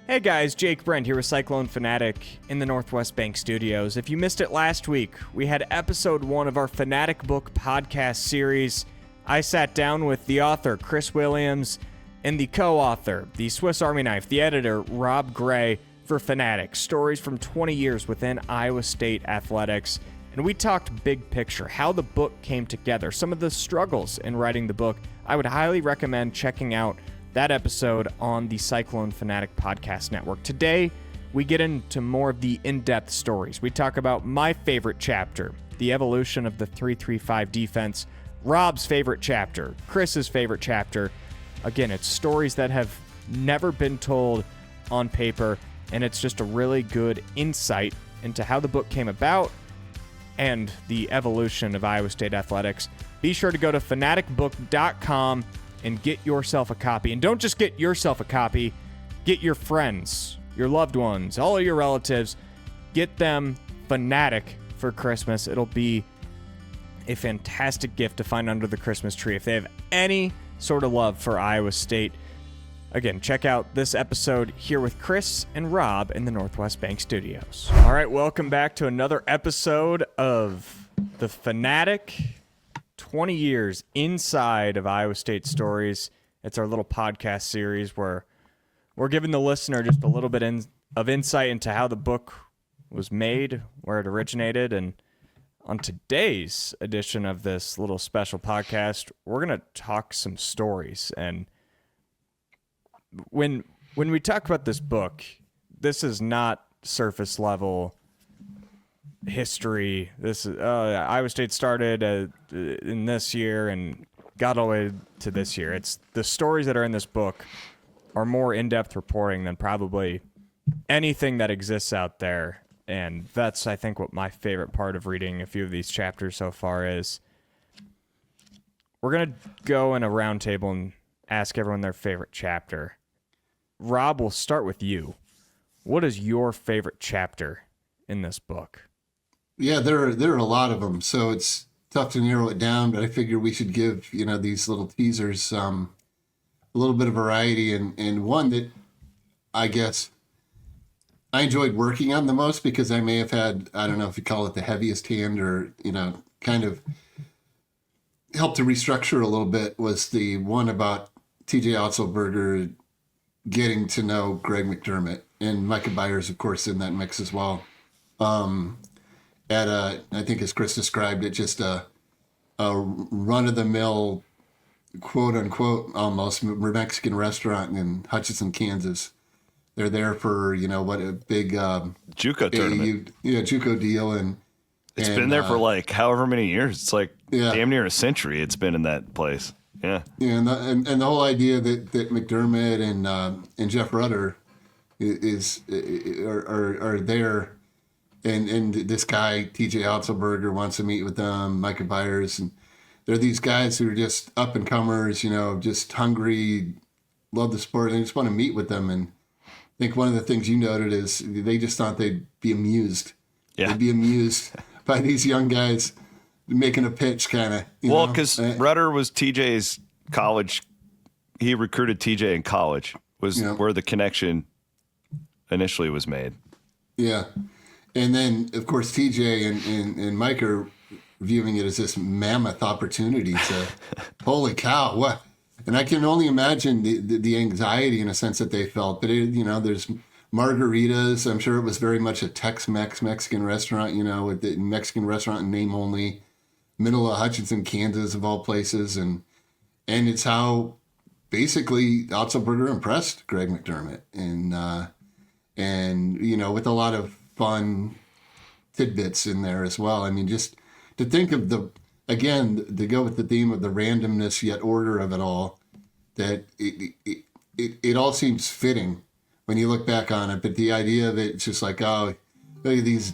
Hey guys, Jake Brend here with Cyclone Fanatic in the Northwest Bank Studios. If you missed it last week, we had episode 1 of our Fanatic Book Podcast Series. I sat down with the author, Chris Williams, and the co-author, the Swiss Army Knife, the editor, Rob Gray, for Fanatic, stories from 20 years within Iowa State athletics. And we talked big picture, how the book came together, some of the struggles in writing the book. I would highly recommend checking out that episode on the Cyclone Fanatic Podcast Network. Today, we get into more of the in-depth stories. We talk about my favorite chapter, the evolution of the 3-3-5 defense, Rob's favorite chapter, Chris's favorite chapter. Again, it's stories that have never been told on paper, and it's just a really good insight into how the book came about and the evolution of Iowa State athletics. Be sure to go to fanaticbook.com and get yourself a copy. And don't just get yourself a copy, get your friends, your loved ones, all of your relatives. Get them Fanatic for Christmas. It'll be a fantastic gift to find under the Christmas tree if they have any sort of love for Iowa State. Again, check out this episode here with Chris and Rob in the Northwest Bank Studios. All right, welcome back to another episode of the Fanatic 20 years inside of Iowa State stories. It's our little podcast series where we're giving the listener just a little bit of insight into how the book was made, where it originated. And on today's edition of this little special podcast, we're going to talk some stories. And when we talk about this book, this is not surface level history. This is Iowa State started in this year and got all the way to this year. It's the stories that are in this book are more in-depth reporting than probably anything that exists out there. And that's, I think, what my favorite part of reading a few of these chapters so far is. We're going to go in a round table and ask everyone their favorite chapter. Rob, we'll start with you. What is your favorite chapter in this book? Yeah, there are a lot of them, so it's tough to narrow it down, but I figure we should give, these little teasers a little bit of variety, and one that I guess I enjoyed working on the most because I may have had, I don't know if you call it the heaviest hand or, kind of helped to restructure a little bit, was the one about TJ Otzelberger getting to know Greg McDermott, and Micah Byers, of course, in that mix as well. At I think as Chris described it, just a run-of-the-mill, quote-unquote, almost Mexican restaurant in Hutchinson, Kansas. They're there for, what a big JUCO tournament. JUCO deal. And it's been there for like however many years. It's like damn near a century it's been in that place. Yeah. Yeah, and the whole idea that McDermott and Jeff Rudder are there. And this guy, TJ Otzelberger, wants to meet with them, Micah Byers. And they're these guys who are just up-and-comers, just hungry, love the sport, and they just want to meet with them. And I think one of the things you noted is they just thought they'd be amused. Yeah. They'd be amused by these young guys making a pitch, kind of. Well, because Rudder was TJ's college. He recruited TJ in college, was where the connection initially was made. Yeah. And then, of course, TJ and Mike are viewing it as this mammoth opportunity to, holy cow, what? And I can only imagine the anxiety in a sense that they felt. But, there's margaritas. I'm sure it was very much a Tex-Mex Mexican restaurant, with the Mexican restaurant in name only, middle of Hutchinson, Kansas, of all places. And it's how basically Otzelberger impressed Greg McDermott. And with a lot of fun tidbits in there as well. I mean, just to think of to go with the theme of the randomness yet order of it all, that it all seems fitting when you look back on it. But the idea of it's just like, oh, look at these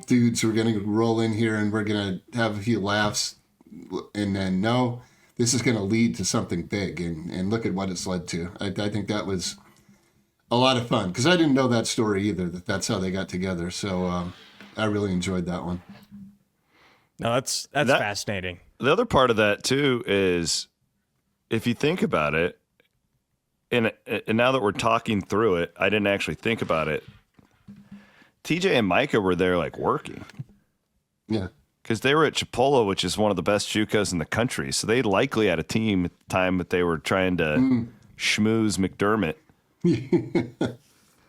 dudes who are going to roll in here and we're going to have a few laughs, and then no, this is going to lead to something big, and look at what it's led to. I think that was a lot of fun, because I didn't know that story either, that's how they got together. So I really enjoyed that one. No, that's fascinating. The other part of that too is, if you think about it, and now that we're talking through it, I didn't actually think about it. TJ and Micah were there like working. Yeah. Because they were at Chipola, which is one of the best JUCOs in the country. So they likely had a team at the time that they were trying to schmooze McDermott.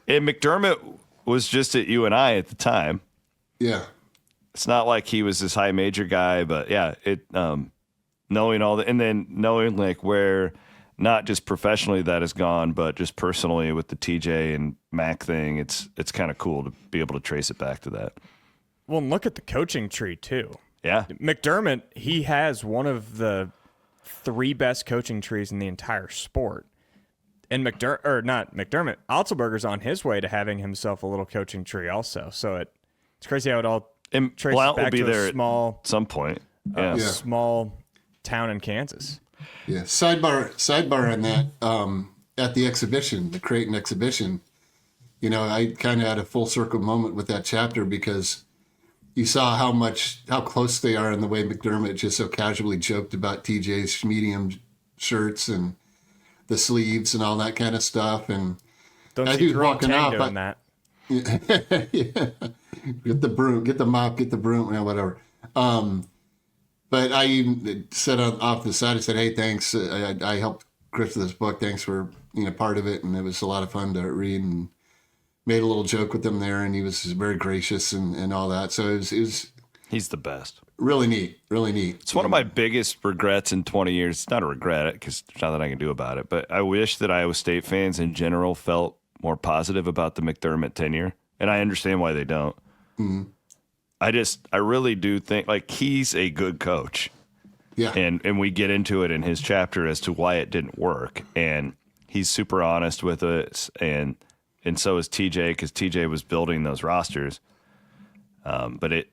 And McDermott was just at UNI at the time. Yeah. It's not like he was this high major guy, but yeah, knowing all that, and then knowing like where not just professionally that has gone, but just personally with the TJ and Mac thing, it's kind of cool to be able to trace it back to that. Well, and look at the coaching tree, too. Yeah. McDermott, he has one of the 3 best coaching trees in the entire sport. And Otzelberger's on his way to having himself a little coaching tree also. So it's crazy how it all traces Blount back will be to there a small, at some point. Yeah. small town in Kansas. Yeah. Sidebar on that. At the exhibition, the Creighton exhibition, I kind of had a full circle moment with that chapter because you saw how close they are in the way McDermott just so casually joked about TJ's medium shirts and the sleeves and all that kind of stuff. And Don't as see he was Jerome walking Tang off, doing that. yeah. Get the broom, get the mop, get the broom, whatever. But I even said off the side, I said, "Hey, thanks. I helped Chris with this book. Thanks for part of it, and it was a lot of fun to read." And made a little joke with him there, and he was very gracious and all that. So it was He's the best. Really neat, really neat. It's one of my biggest regrets in 20 years. It's not a regret because there's nothing I can do about it, but I wish that Iowa State fans in general felt more positive about the McDermott tenure, and I understand why they don't. Mm-hmm. I really do think like he's a good coach. Yeah. And we get into it in his chapter as to why it didn't work, and he's super honest with us, and so is TJ because TJ was building those rosters. But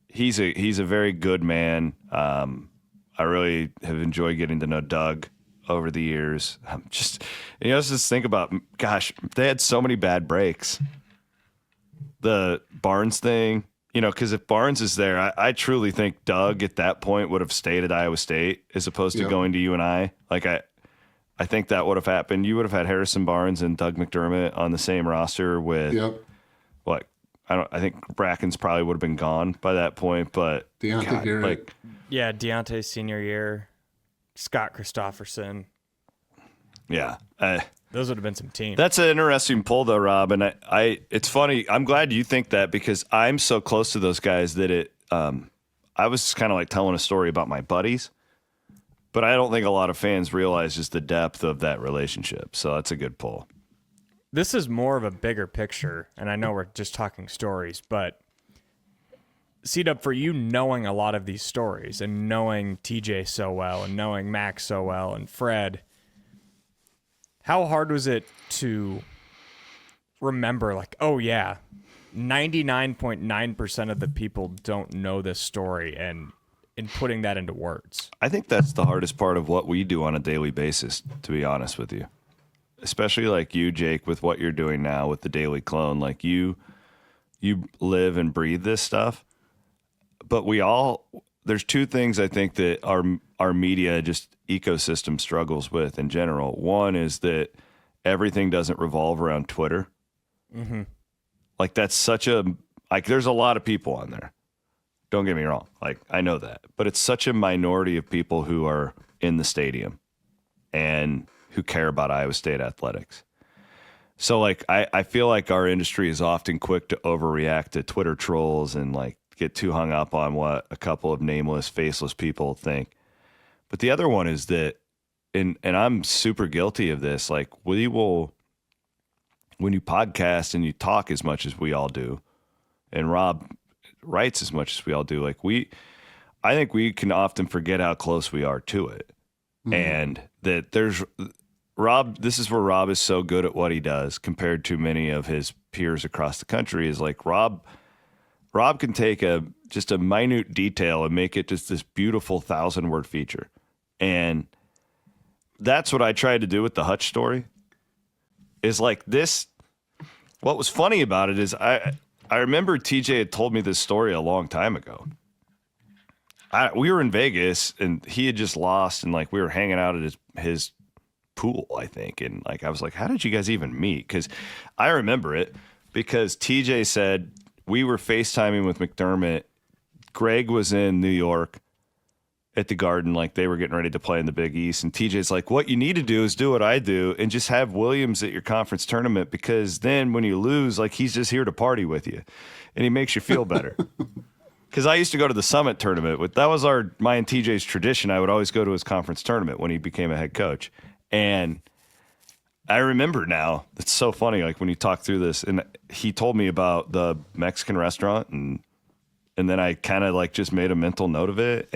he's a very good man. I really have enjoyed getting to know Doug over the years. Just think about, gosh, they had so many bad breaks. The Barnes thing, because if Barnes is there, I truly think Doug at that point would have stayed at Iowa State as opposed to going to UNI. Like I think that would have happened. You would have had Harrison Barnes and Doug McDermott on the same roster with what? I think Bracken's probably would have been gone by that point, but Deontay's senior year, Scott Christopherson. Yeah. Those would have been some teams. That's an interesting pull though, Rob. And it's funny. I'm glad you think that because I'm so close to those guys that I was kind of like telling a story about my buddies. But I don't think a lot of fans realize just the depth of that relationship. So that's a good pull. This is more of a bigger picture, and I know we're just talking stories, but C-Dub, for you knowing a lot of these stories and knowing TJ so well and knowing Max so well and Fred, how hard was it to remember, like, oh yeah, 99.9% of the people don't know this story, and in putting that into words? I think that's the hardest part of what we do on a daily basis, to be honest with you. Especially like you, Jake, with what you're doing now with the Daily Clone. Like you live and breathe this stuff. But there's 2 things I think that our media just ecosystem struggles with in general. One is that everything doesn't revolve around Twitter. Mm-hmm. Like that's there's a lot of people on there. Don't get me wrong. Like, I know that. But it's such a minority of people who are in the stadium and who care about Iowa State athletics. So, like, I feel like our industry is often quick to overreact to Twitter trolls and, like, get too hung up on what a couple of nameless, faceless people think. But the other one is that, and I'm super guilty of this, like, when you podcast and you talk as much as we all do, and Rob writes as much as we all do, like I think we can often forget how close we are to it. Mm-hmm. And that this is where Rob is so good at what he does compared to many of his peers across the country, is like Rob can take just a minute detail and make it just this beautiful 1,000-word feature. And that's what I tried to do with the Hutch story, is like this. What was funny about it is I remember TJ had told me this story a long time ago. We were in Vegas and he had just lost, and like we were hanging out at his pool, I think. And like, I was like, how did you guys even meet? Because I remember it because TJ said we were FaceTiming with McDermott. Greg was in New York at the Garden, like they were getting ready to play in the Big East. And TJ's like, what you need to do is do what I do and just have Williams at your conference tournament, because then when you lose, like he's just here to party with you and he makes you feel better. Because I used to go to the Summit tournament. That was my and TJ's tradition. I would always go to his conference tournament when he became a head coach. And I remember now, it's so funny, like when you talk through this, and he told me about the Mexican restaurant, and then I kind of like just made a mental note of it.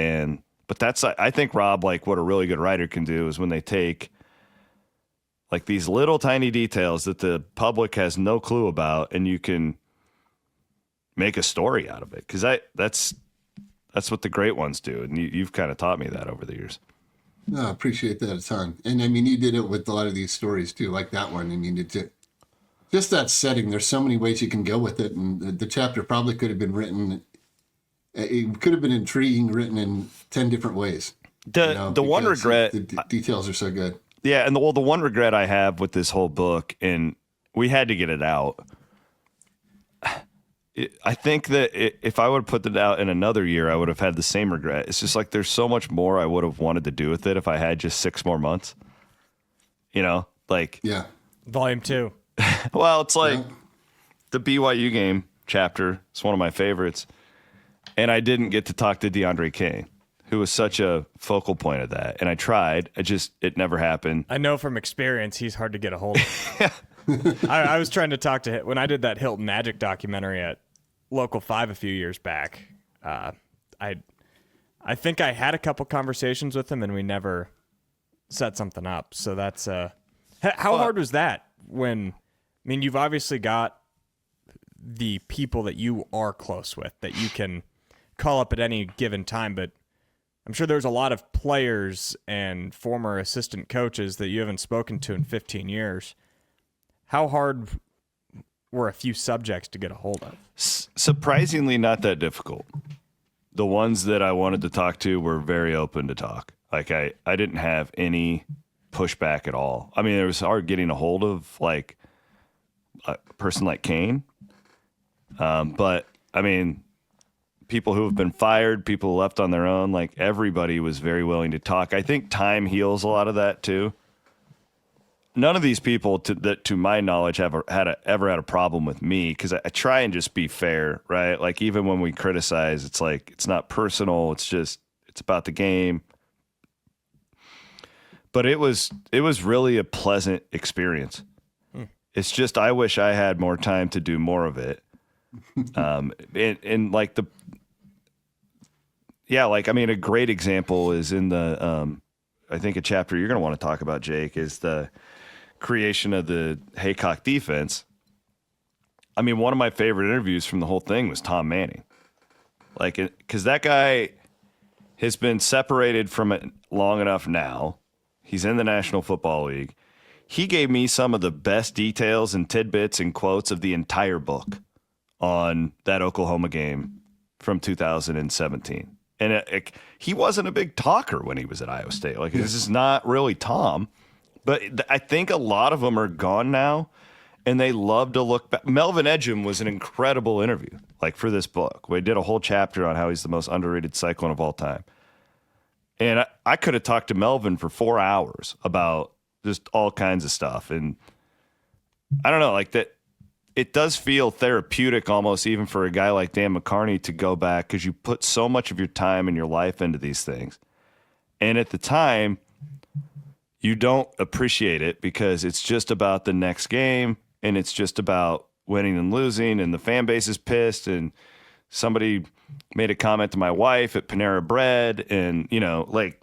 But that's, I think, Rob, like what a really good writer can do is when they take like these little tiny details that the public has no clue about, and you can make a story out of it. Because that's what the great ones do, and you've kind of taught me that over the years. No, I appreciate that a ton. And I mean, you did it with a lot of these stories too, like that one. I mean, just that setting. There's so many ways you can go with it, and the chapter probably could have been written. It could have been intriguing, written in 10 different ways. The one regret, the details are so good. Yeah, and the one regret I have with this whole book, and we had to get it out. I think that if I would have put it out in another year, I would have had the same regret. It's just like there's so much more I would have wanted to do with it if I had just 6 more months. You know, like yeah, Volume 2. Well, it's like the BYU game chapter. It's one of my favorites. And I didn't get to talk to DeAndre Kane, who was such a focal point of that. And I tried. It never happened. I know from experience he's hard to get a hold of. I was trying to talk to him when I did that Hilton Magic documentary at Local 5 a few years back. I think I had a couple conversations with him and we never set something up. So that's how hard was that when, I mean, you've obviously got the people that you are close with that you can call up at any given time, but I'm sure there's a lot of players and former assistant coaches that you haven't spoken to in 15 years. How hard were a few subjects to get a hold of? Surprisingly not that difficult. The ones that I wanted to talk to were very open to talk. Like I didn't have any pushback at all. I mean, it was hard getting a hold of like a person like Kane. But I mean, people who have been fired, people left on their own, like everybody was very willing to talk. I think time heals a lot of that too. None of these people, to my knowledge, ever had a problem with me, because I try and just be fair, right? Like even when we criticize, it's like it's not personal. It's about the game. But it was really a pleasant experience. It's just I wish I had more time to do more of it. And like I mean, a great example is in the I think a chapter you're going to want to talk about, Jake, is the creation of the Heacock defense. I mean, one of my favorite interviews from the whole thing was Tom Manning. Like, because that guy has been separated from it long enough now. He's in the National Football League. He gave me some of the best details and tidbits and quotes of the entire book on that Oklahoma game from 2017. And he wasn't a big talker when he was at Iowa State. Like, this is not really Tom. But I think a lot of them are gone now, and they love to look back. Melvin Edgem was an incredible interview, like for this book. We did a whole chapter on how he's the most underrated Cyclone of all time. And I could have talked to Melvin for 4 hours about just all kinds of stuff. And I don't know, like that. It does feel therapeutic almost even for a guy like Dan McCarney to go back, because you put so much of your time and your life into these things. And at the time, you don't appreciate it because it's just about the next game and it's just about winning and losing, and the fan base is pissed, and somebody made a comment to my wife at Panera Bread, and, you know, like,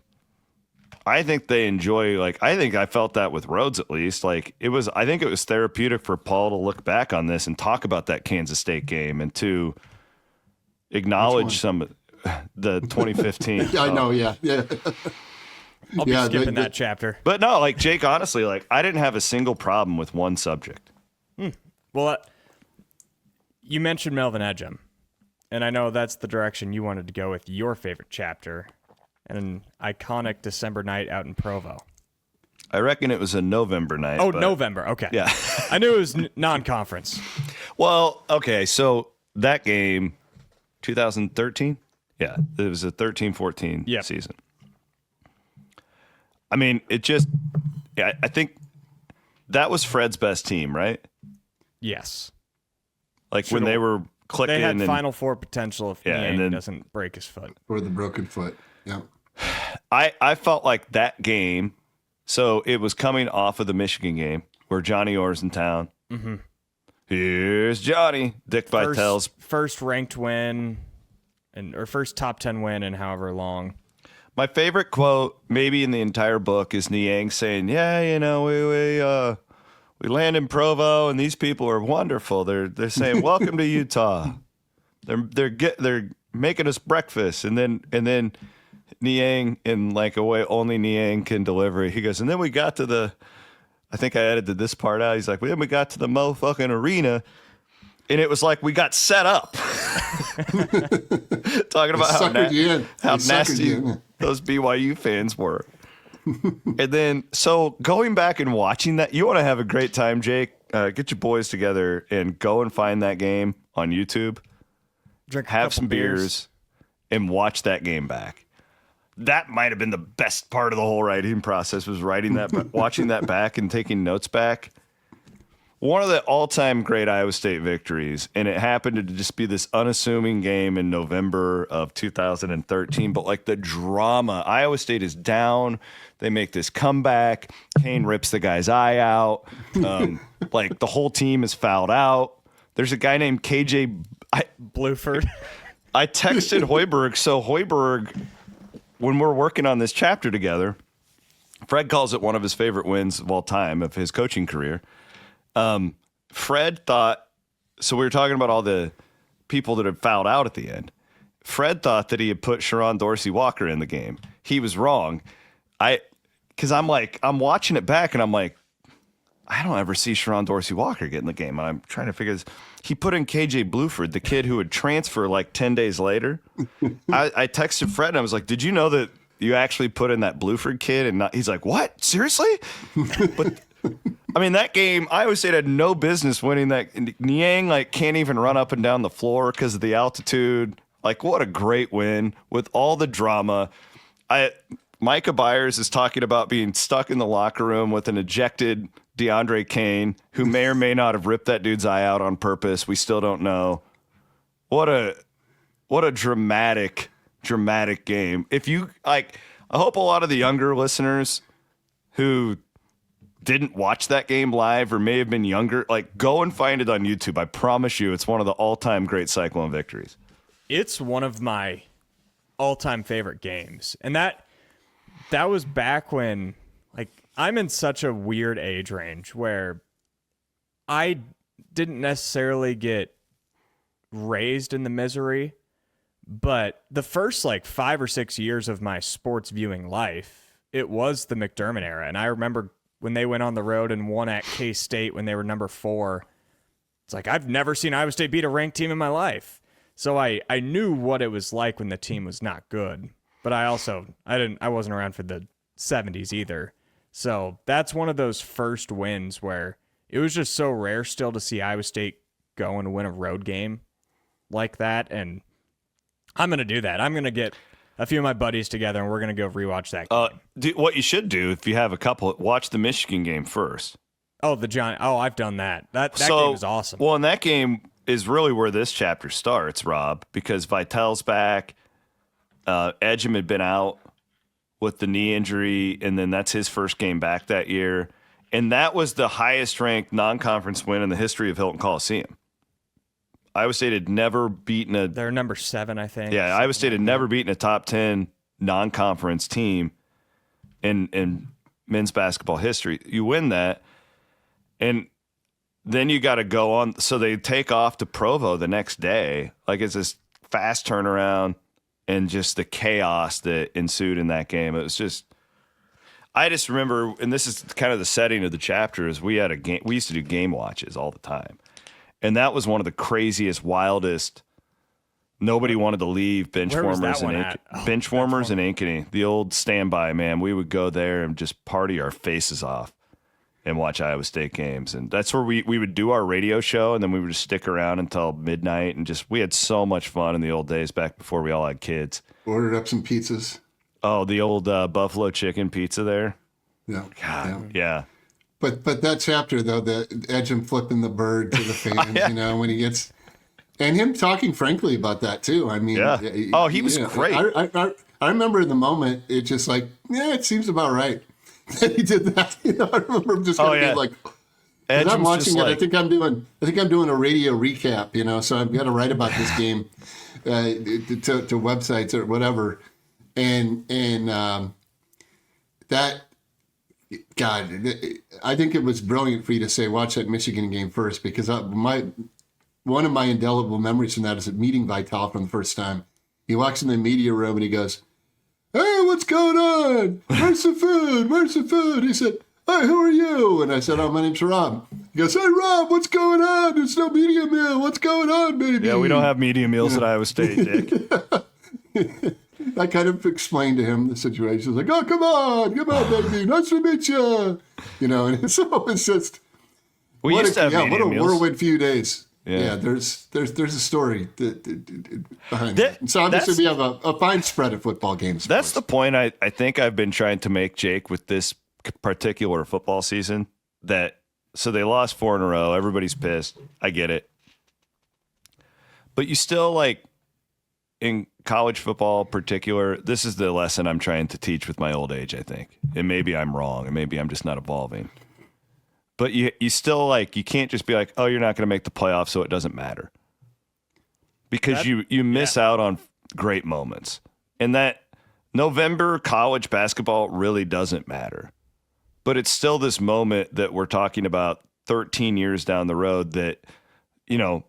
I think they enjoy, like, I think I felt that with Rhodes at least. Like, I think it was therapeutic for Paul to look back on this and talk about that Kansas State game and to acknowledge the 2015. I know, yeah. I'll be skipping that chapter. But no, like, Jake, honestly, like, I didn't have a single problem with one subject. Well, you mentioned Melvin Edgem, and I know that's the direction you wanted to go with your favorite chapter, and an iconic December night out in Provo. I reckon it was a November night. Oh, November. Okay. Yeah. I knew it was non-conference. Well, okay, so that game, 2013? Yeah, it was a 13-14 season. I mean, I think that was Fred's best team, right? Yes. Like when they were clicking. They had Final Four potential if Niang doesn't break his foot. Or the broken foot, yeah. I felt like that game, so it was coming off of the Michigan game where Johnny Orr's in town. Mm-hmm. Here's Johnny. Dick Vitale's first ranked win, or first top 10 win in however long. My favorite quote, maybe in the entire book, is Niang saying, "Yeah, you know, we land in Provo, and these people are wonderful. They're saying, welcome to Utah. They're making us breakfast, and then Niang, in like a way only Niang can deliver it. He goes, and then we got to the, I think I edited this part out. He's like, then we got to the motherfucking arena, and it was like we got set up." Talking about how nasty those BYU fans were. And then, so going back and watching that, you want to have a great time, Jake. Get your boys together and go and find that game on YouTube. Have some beers and watch that game back. That might have been the best part of the whole writing process, was writing that, watching that back and taking notes back. One of the all-time great Iowa State victories, and it happened to just be this unassuming game in November of 2013, but like the drama, Iowa State is down, they make this comeback, Kane rips the guy's eye out, like the whole team is fouled out. There's a guy named KJ Bluford. I texted Hoiberg, so Hoiberg, when we're working on this chapter together, Fred calls it one of his favorite wins of all time of his coaching career. Fred thought, so we were talking about all the people that had fouled out at the end. Fred thought that he had put Sharon Dorsey Walker in the game. He was wrong. Because I'm watching it back and I'm like, I don't ever see Sharon Dorsey Walker get in the game. And I'm trying to figure this. He put in KJ Bluford, the kid who would transfer like 10 days later. I texted Fred and I was like, did you know that you actually put in that Bluford kid? And he's like, what? Seriously? But I mean, that game, Iowa State had no business winning that. Niang like can't even run up and down the floor because of the altitude. Like, what a great win with all the drama. Micah Byers is talking about being stuck in the locker room with an ejected DeAndre Kane, who may or may not have ripped that dude's eye out on purpose. We still don't know. What a dramatic game. If you like, I hope a lot of the younger listeners who didn't watch that game live or may have been younger, like, go and find it on YouTube. I promise you, it's one of the all-time great Cyclone victories. It's one of my all-time favorite games. And that was back when, like, I'm in such a weird age range where I didn't necessarily get raised in the misery, but the first, like, 5 or 6 years of my sports viewing life, it was the McDermott era. And I remember when they went on the road and won at K-State when they were number 4, it's like, I've never seen Iowa State beat a ranked team in my life. So I knew what it was like when the team was not good. But I wasn't around for the 70s either. So that's one of those first wins where it was just so rare still to see Iowa State go and win a road game like that. And I'm going to do that. I'm going to get a few of my buddies together, and we're going to go rewatch that game. What you should do, if you have a couple, watch the Michigan game first. Oh, I've done that. That game was awesome. Well, and that game is really where this chapter starts, Rob, because Vitale's back. Edgem had been out with the knee injury, and then that's his first game back that year. And that was the highest-ranked non-conference win in the history of Hilton Coliseum. Iowa State had never beaten They're number 7, I think. Yeah, Iowa State had never beaten a top 10 non-conference team in men's basketball history. You win that, and then you got to go on. So they take off to Provo the next day. Like, it's this fast turnaround and just the chaos that ensued in that game. It was just, I just remember, and this is kind of the setting of the chapter, is we used to do game watches all the time. And that was one of the craziest, wildest Nobody wanted to leave Where was that one at? Benchwarmers in Ankeny, the old standby, man. We would go there and just party our faces off and watch Iowa State games. And that's where we would do our radio show, and then we would just stick around until midnight. And we had so much fun in the old days back before we all had kids. Ordered up some pizzas. Oh, the old buffalo chicken pizza there. Yeah. God, yeah. But that chapter, though, the Edge him flipping the bird to the fans, Yeah. when he gets... And him talking frankly about that, too. I mean... Yeah. Oh, he was great. I remember in the moment, it's just like, it seems about right. That he did that. I remember him just kind of being like... As I'm watching it, I think I'm doing a radio recap, so I've got to write about this game to websites or whatever. And that... God, I think it was brilliant for you to say, watch that Michigan game first, because one of my indelible memories from that is meeting Vitale for the first time. He walks in the media room and he goes, "Hey, what's going on? Where's the food? Where's the food?" He said, "Hey, who are you?" And I said, "Oh, my name's Rob." He goes, "Hey, Rob, what's going on? There's no media meal. What's going on, baby?" Yeah, we don't have media meals at Iowa State, Dick. I kind of explained to him the situation. He's like, "Oh, come on, baby. Nice to meet you." And so it's just... We used to have media what a meals. whirlwind few days. Yeah. There's a story behind that. And so obviously we have a fine spread of football games. That's the point I think I've been trying to make, Jake, with this particular football season. So they lost 4 in a row. Everybody's pissed. I get it. But you still, in college football in particular, this is the lesson I'm trying to teach with my old age, I think. And maybe I'm wrong, and maybe I'm just not evolving. But you still, you can't just be like, "Oh, you're not going to make the playoffs, so it doesn't matter." Because you miss out on great moments. And that November college basketball really doesn't matter. But it's still this moment that we're talking about 13 years down the road that,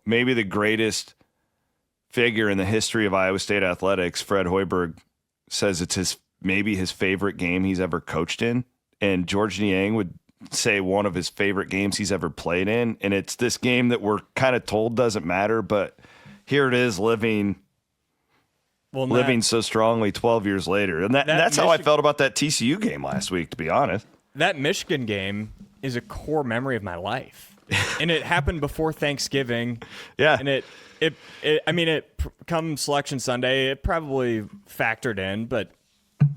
maybe the greatest figure in the history of Iowa State athletics, Fred Hoiberg, says it's maybe his favorite game he's ever coached in. And George Niang would say one of his favorite games he's ever played in. And it's this game that we're kind of told doesn't matter, but here it is living so strongly 12 years later. And that's how I felt about that TCU game last week, to be honest. That Michigan game is a core memory of my life. And it happened before Thanksgiving. Yeah. And come Selection Sunday, it probably factored in, but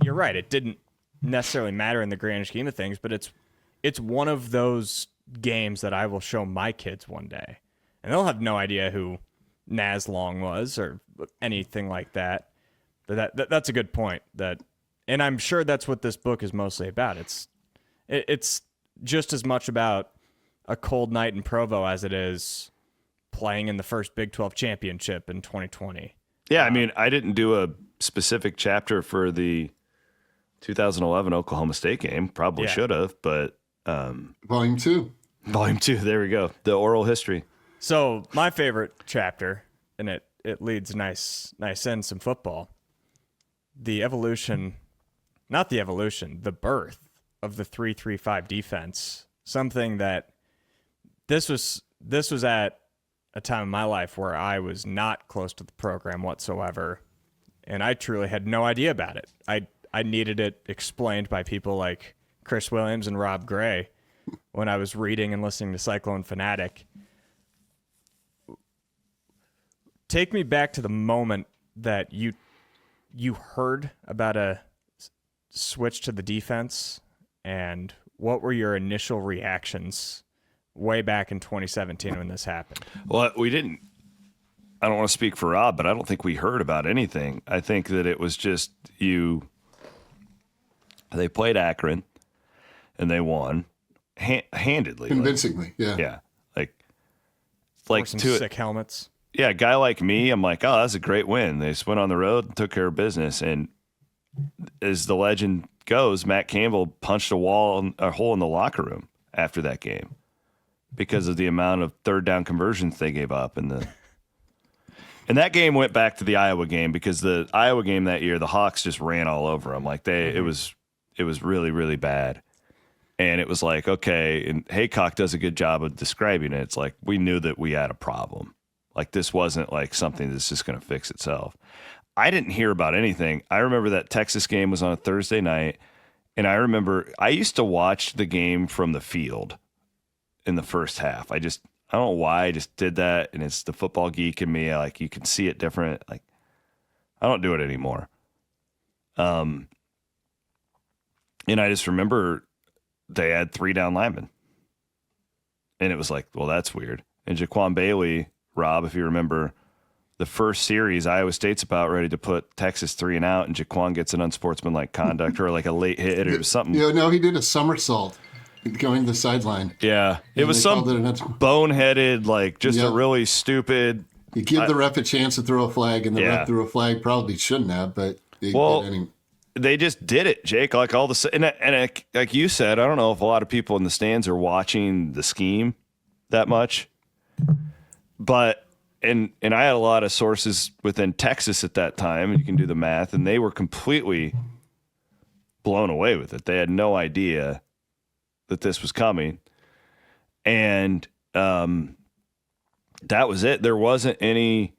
you're right. It didn't necessarily matter in the grand scheme of things, but it's one of those games that I will show my kids one day. And they'll have no idea who Naz Long was or anything like that. But that's a good point. And I'm sure that's what this book is mostly about. It's just as much about a cold night in Provo as it is playing in the first Big 12 championship in 2020. Yeah, I didn't do a specific chapter for the 2011 Oklahoma State game. Probably should have, but... Volume 2. Volume 2, there we go. The oral history. So my favorite chapter, and it leads nice in some football. The birth of the 3-3-5 defense. Something that this was at a time in my life where I was not close to the program whatsoever, and I truly had no idea about it. I needed it explained by people like Chris Williams and Rob Gray when I was reading and listening to Cyclone Fanatic. Take me back to the moment that you heard about a switch to the defense, and what were your initial reactions way back in 2017 when this happened? Well, I don't want to speak for Rob, but I don't think we heard about anything. I think that it was just they played Akron and they won handedly. Convincingly, yeah. Yeah. Some sick helmets. Yeah, a guy like me, I'm like, oh, that's a great win. They just went on the road and took care of business. And as the legend goes, Matt Campbell punched a hole in the locker room after that game because of the amount of third down conversions they gave up. And that game went back to the Iowa game, because the Iowa game that year, the Hawks just ran all over them. It was really, really bad. And it was like, okay, and Heacock does a good job of describing it. It's like we knew that we had a problem. Like this wasn't like something that's just going to fix itself. I didn't hear about anything. I remember that Texas game was on a Thursday night, and I remember I used to watch the game from the field in the first half. I don't know why I just did that, and it's the football geek in me. Like you can see it different. Like I don't do it anymore. And I just remember they had 3 down linemen, and it was like, well, that's weird. And Jaquan Bailey, Rob, if you remember, the first series, Iowa State's about ready to put Texas 3 and out, and Jaquan gets an unsportsmanlike conduct or like a late hit or something. Yeah, no, he did a somersault going to the sideline. Yeah, it was some boneheaded, like just a really stupid. You give the ref a chance to throw a flag, and the ref threw a flag. Probably shouldn't have, but they just did it, Jake. Like all the and like you said, I don't know if a lot of people in the stands are watching the scheme that much, but. And I had a lot of sources within Texas at that time, and you can do the math, and they were completely blown away with it. They had no idea that this was coming. And that was it. There wasn't any,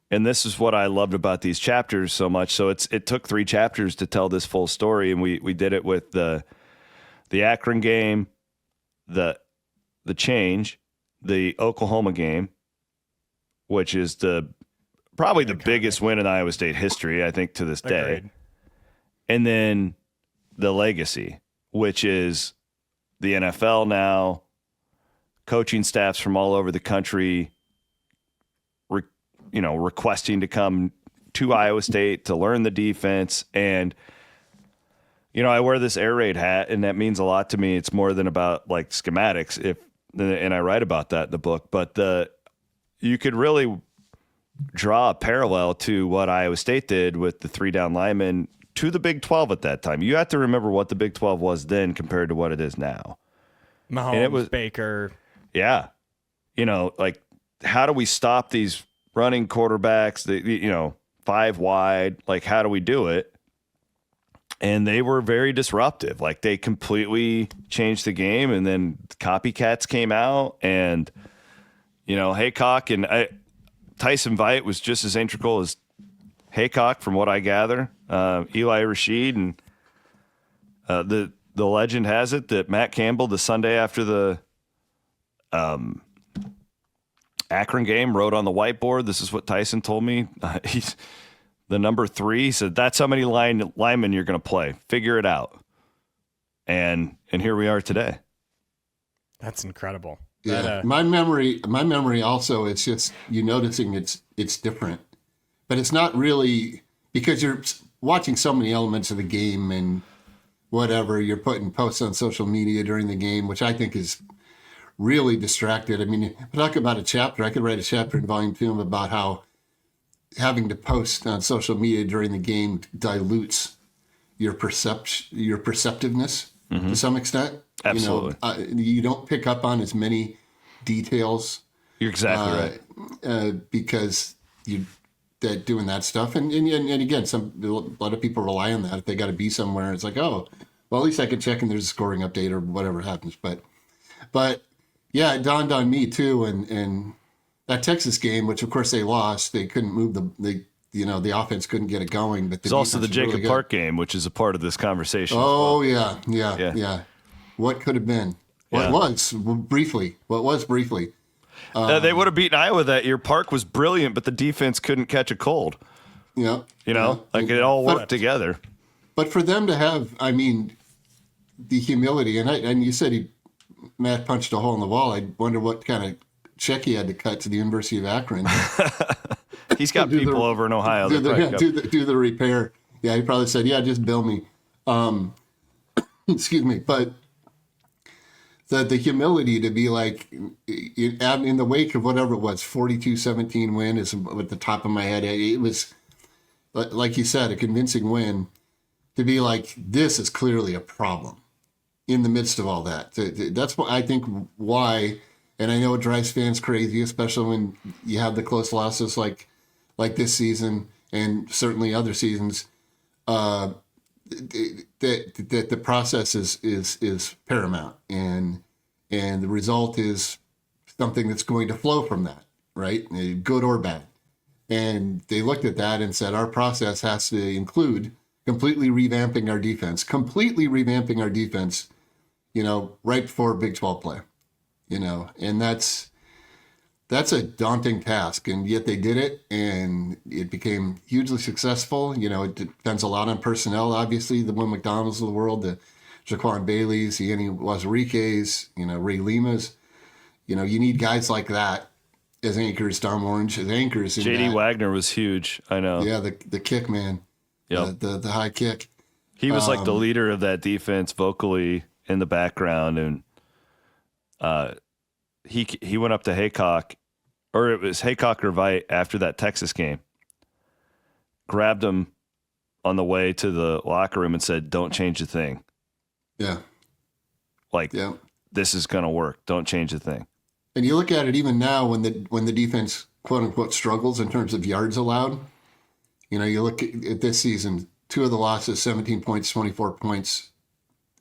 and this is what I loved about these chapters so much. So it took 3 chapters to tell this full story, and we did it with the Akron game, the change, the Oklahoma game, which is probably the biggest win in Iowa State history, I think, to this day. Agreed. And then the legacy, which is the NFL now, coaching staffs from all over the country, requesting to come to Iowa State to learn the defense. And, I wear this air raid hat, and that means a lot to me. It's more than about like schematics, and I write about that in the book, but you could really draw a parallel to what Iowa State did with the 3 down linemen to the Big 12 at that time. You have to remember what the Big 12 was then compared to what it is now. Mahomes, and it was, Baker. Yeah. Like how do we stop these running quarterbacks, 5 wide? Like how do we do it? And they were very disruptive. Like they completely changed the game, and then copycats came out, and Heacock and Tyson Veit was just as integral as Heacock, from what I gather. Eli Rashid, and the legend has it that Matt Campbell, the Sunday after the Akron game, wrote on the whiteboard. This is what Tyson told me. He's the number 3. He said, "That's how many linemen you're going to play. Figure it out." And here we are today. That's incredible. Yeah, my memory also, it's just you noticing it's different, but it's not really because you're watching so many elements of the game and whatever. You're putting posts on social media during the game, which I think is really distracted. I mean, talk about a chapter. I could write a chapter in volume 2 about how having to post on social media during the game dilutes your perceptiveness to some extent. Absolutely. You don't pick up on as many details. You're exactly right. Because that doing that stuff, and again, a lot of people rely on that. If they got to be somewhere, it's like, oh, well, at least I can check and there's a scoring update or whatever happens. But yeah, it dawned on me too, and that Texas game, which of course they lost, they couldn't move the offense couldn't get it going. But there's also the Jacob really Park game, which is a part of this conversation. Oh, well. Yeah. What could have been? What was briefly? They would have beaten Iowa that year. Park was brilliant, but the defense couldn't catch a cold. Yeah. It all worked together. But for them to have, the humility, and you said Matt punched a hole in the wall. I wonder what kind of check he had to cut to the University of Akron. He's got people over in Ohio. Do the repair. Yeah, he probably said, yeah, just bill me. Excuse me. But the humility to be like, in the wake of whatever it was, 42-17 win is at the top of my head. It was, like you said, a convincing win. To be like, this is clearly a problem in the midst of all that. That's what I think why, and I know it drives fans crazy, especially when you have the close losses like this season and certainly other seasons, that the process is paramount, and the result is something that's going to flow from that. right? Good or bad. And they looked at that and said, our process has to include completely revamping our defense, right before Big 12 play, and that's a daunting task. And yet they did it, and it became hugely successful. It depends a lot on personnel, obviously, the Will McDonald's of the world, the Jaquan Baileys, the Annie Wazariques, Ray Limas. You need guys like that as anchors, Dom Orange as anchors. J.D. Wagner was huge, I know. Yeah, the kick man, the high kick. He was like the leader of that defense vocally in the background, and he went up to Heacock, or it was Heacock or Veit after that Texas game, grabbed him on the way to the locker room and said, "Don't change a thing." Yeah. This is going to work. Don't change a thing. And you look at it even now when the defense, quote unquote, struggles in terms of yards allowed. You look at this season, 2 of the losses, 17 points, 24 points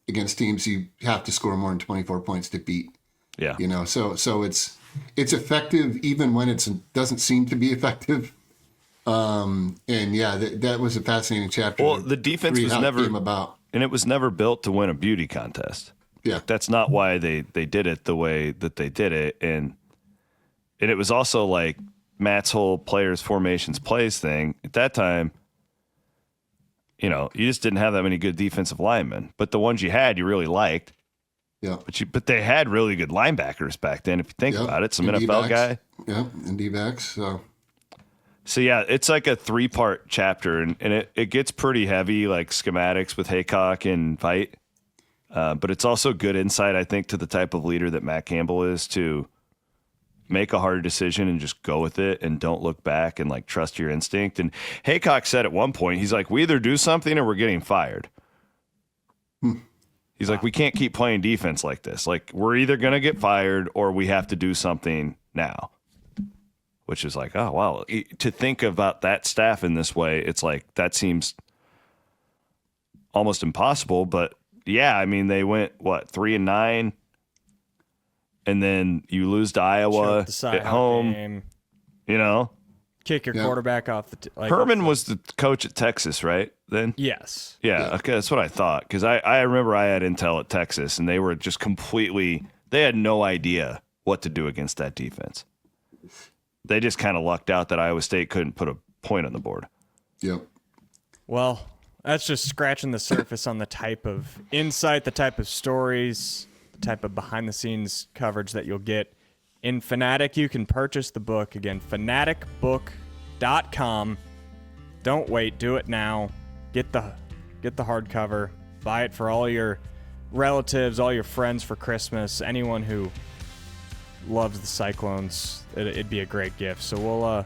against teams you have to score more than 24 points to beat. Yeah. So it's effective even when it doesn't seem to be effective. That was a fascinating chapter. Well, the defense was never about, and it was never built to win a beauty contest. Yeah. That's not why they did it the way that they did it. And it was also like Matt's whole players, formations, plays thing. At that time, you just didn't have that many good defensive linemen. But the ones you had, you really liked. Yeah. But they had really good linebackers back then, if you think about it. Some NFL guy. Yeah, and D-backs. So, yeah, it's like a 3-part chapter, and it gets pretty heavy, like schematics with Heacock and Veit. But it's also good insight, I think, to the type of leader that Matt Campbell is, to make a hard decision and just go with it and don't look back and like trust your instinct. And Heacock said at one point, he's like, we either do something or we're getting fired. He's like, we can't keep playing defense like this. Like, we're either going to get fired or we have to do something now. Which is like, oh, wow. To think about that staff in this way, it's like, that seems almost impossible. But yeah, I mean, they went, 3-9? And then you lose to Iowa at home, game. Kick your quarterback off the Herman was the coach at Texas, right? Then? Yes. Yeah, okay, that's what I thought. Because I remember I had intel at Texas, and they were just they had no idea what to do against that defense. They just kind of lucked out that Iowa State couldn't put a point on the board. Yep. Well, that's just scratching the surface on the type of insight, the type of stories, the type of behind-the-scenes coverage that you'll get. In Fanatic, you can purchase the book. Again, fanaticbook.com. Don't wait. Do it now. Get the hardcover. Buy it for all your relatives, all your friends for Christmas, anyone who loves the Cyclones. It'd be a great gift. So we'll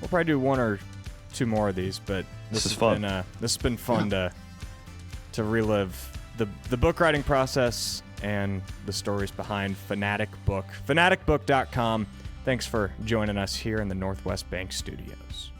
probably do 1 or 2 more of these, but this is fun. This has been fun to relive the book writing process and the stories behind Fanatic Book. Fanaticbook.com. Thanks for joining us here in the Northwest Bank Studios.